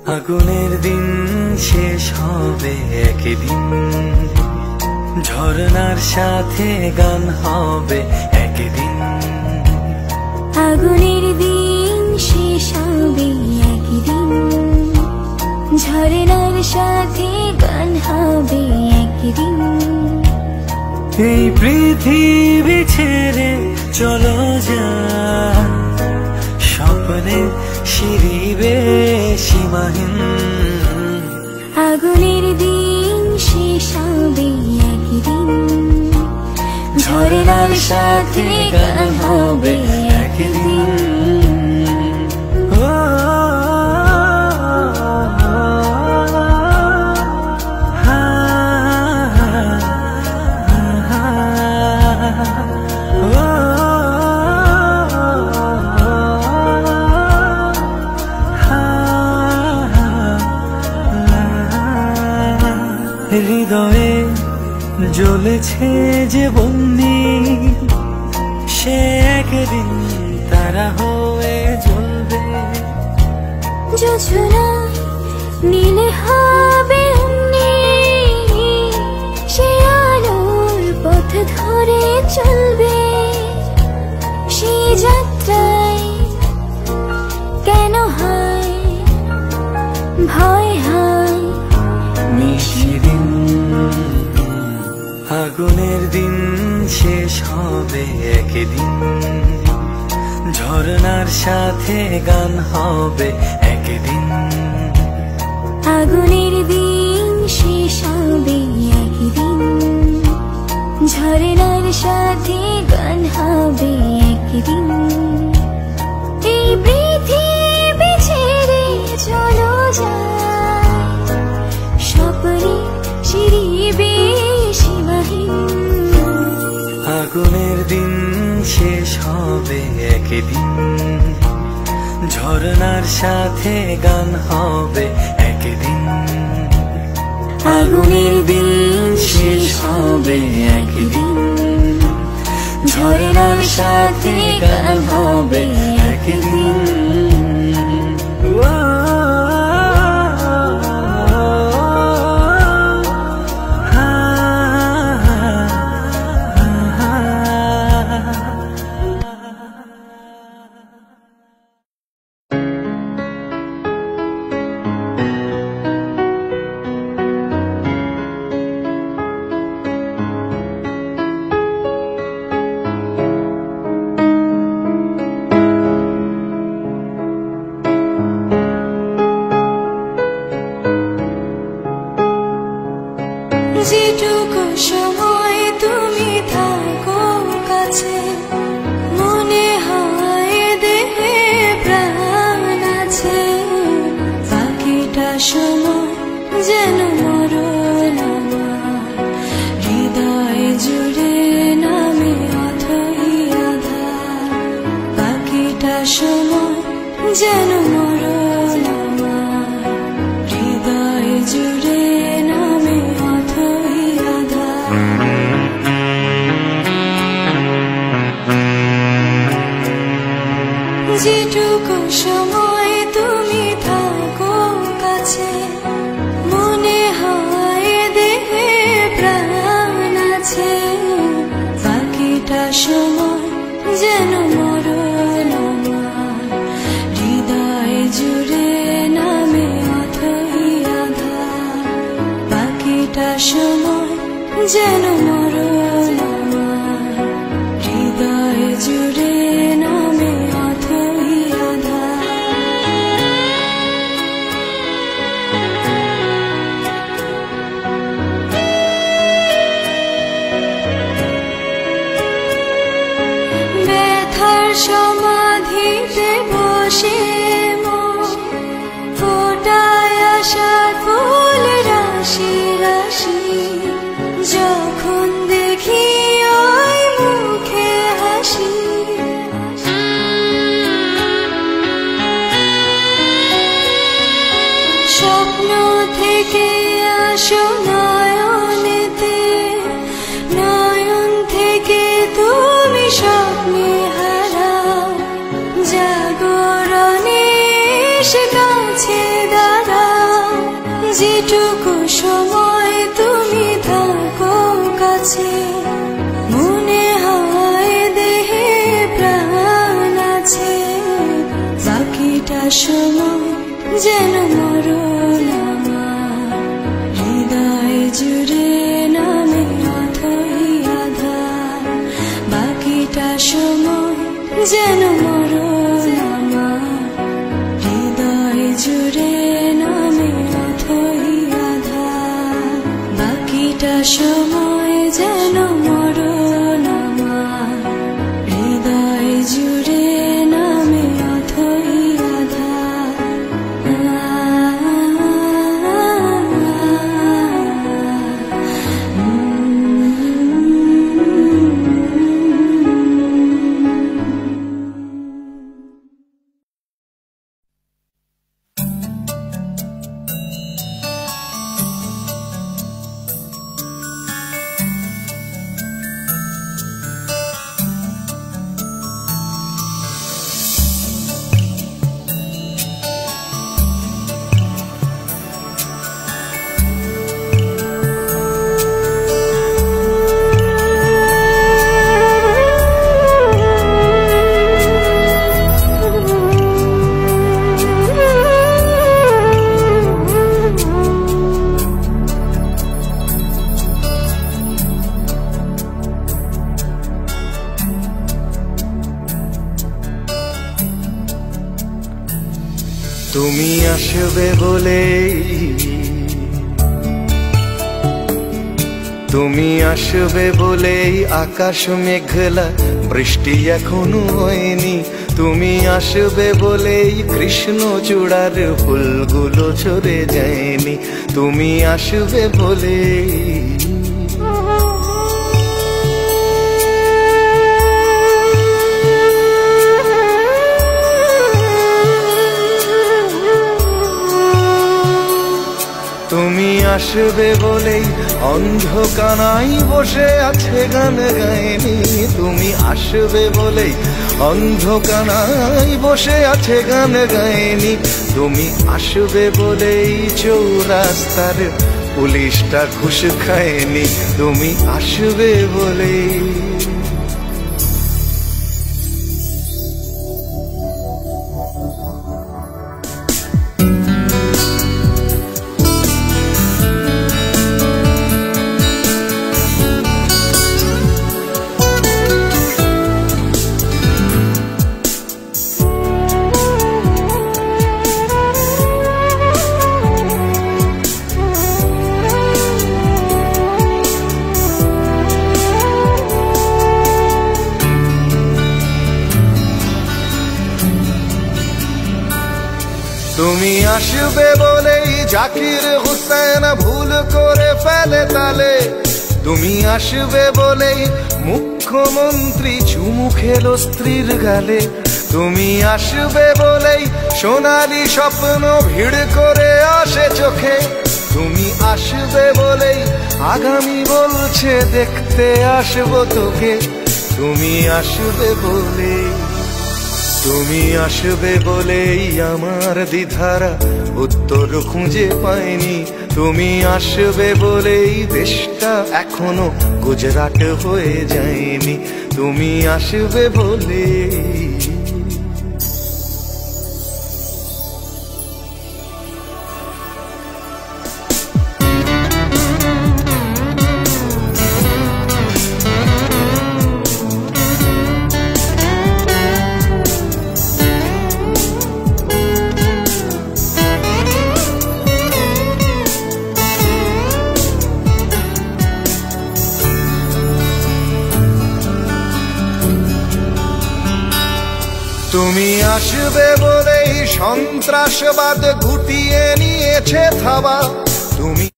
আগুনের দিন শেষ হবে একদিন, ঝরনার সাথে গান হবে একদিন। আগুনের দিন শেষ হবে একদিন, ঝরনার সাথে গান হবে একদিন। এই পৃথিবী ছেড়ে চলো যায়, স্বপ্নে শিরিবে সীমাহীন। আগুনের দিন শেষ হবে একদিন, ঝরনার সাথে গান হবে একদিন। হৃদয়ে জ্বলেছে যে বন্দি, সে একদিন তারা হয়ে জ্বলবে। যোজনা নীলে হবে অমনি, সে আলোর পথ ধরে চলবে। সেই যাত্রায় কেন হয় ভয় হয় নিশিদিন। আগুনের দিন শেষ হবে একদিন, ঝরনার সাথে গান হবে একদিন। আগুনের দিন শেষ হবে একদিন, ঝরনার সাথে গান হবে একদিন। এই পৃথিবী ছেড়ে চলো যায়, স্বপ্নে শিরিবে সীমাহীন। আগুনের দিন শেষ হবে একদিন, ঝরনার সাথে গান হবে একদিন। আগুনের দিন শেষ হবে একদিন, ঝরনার সাথে গান হবে একদিন। যেটুকু সময় তুমি থাকো কাছে, মনে হয় দেহে প্রাণ আছে। বাকিটা সময় যেন মরণ আমার, হৃদয় জুড়ে নামে অথই আধার। বাকিটা সময় যেন মরণ আমার, হৃদয় জুড়ে নামে অথই আধার। যেটুকু সময় তুমি থাকো কাছে, মনে হয় দেহে প্রাণ আছে। বাকিটা সময় যেন মরণ আমার, হৃদয় জুড়ে নামে অথই আধার। বাকিটা সময় যেন মরণ আমার, হৃদয় জুড়ে নামে অথই আধার। ব্যথার সমাধিতে বসে মন ফোটায় আশার ফুল রাশি রাশি। যখন দেখি ওই মুখে হাসি, স্বপ্ন থেকে আসো নয়নেতে, নয়ন থেকে তুমি স্বপ্নে হারাও। জাগরণে সে কাছে দাঁড়া, যেটুকু সময় তুমি থাকো কাছে, মনে হয় দেহে প্রাণ আছে। বাকিটা সময় যেন মরণ আমার, হৃদয় জুড়ে নামে অথই আধার। বাকিটা সময় যেন মরণ আমার, হৃদয় জুড়ে নামে অথই আধার। বাকিটা সময় যেন মরণ আমার, হৃদয় জুড়ে নামে অথই আধার। তুমি আসবে বলেই, তুমি আসবে বলেই আকাশ মেঘলা, বৃষ্টি এখনো হয়নি। তুমি আসবে বলেই কৃষ্ণ চূড়ার ফুলগুলো ঝরে যায়নি। তুমি আসবে বলেই, তুমি আসবে বলেই অন্ধকানাই বসে আছে গান গায়নি। তুমি আসবে বলেই অন্ধকানাই বসে আছে গান গায়নি। তুমি আসবে বলেই চৌরাস্তার পুলিশটা ঘুষ খায়নি। তুমি আসবে বলেই, তুমি আসবে বলেই জাকির হুসেন ভুল করে ফেলে তালে। তুমি আসবে বলেই মুখ্যমন্ত্রী চুমু খেলো স্ত্রীর গালে। তুমি আসবে বলেই সোনালি স্বপ্ন ভিড় করে আসে চোখে। তুমি আসবে বলেই আগামী বলছে দেখতে আসবো তোকে। তুমি আসবে বলেই, তুমি আসবে বলেই আমার দ্বিধারা উত্তর খুঁজে পাইনি। তুমি আসবে বলেই দেশটা এখনো গুজরাট হয়ে যায়নি। তুমি আসবে বলেই, তুমি আসবে বলেই সন্ত্রাসবাদ গুটিয়ে নিয়েছে থাবা। তুমি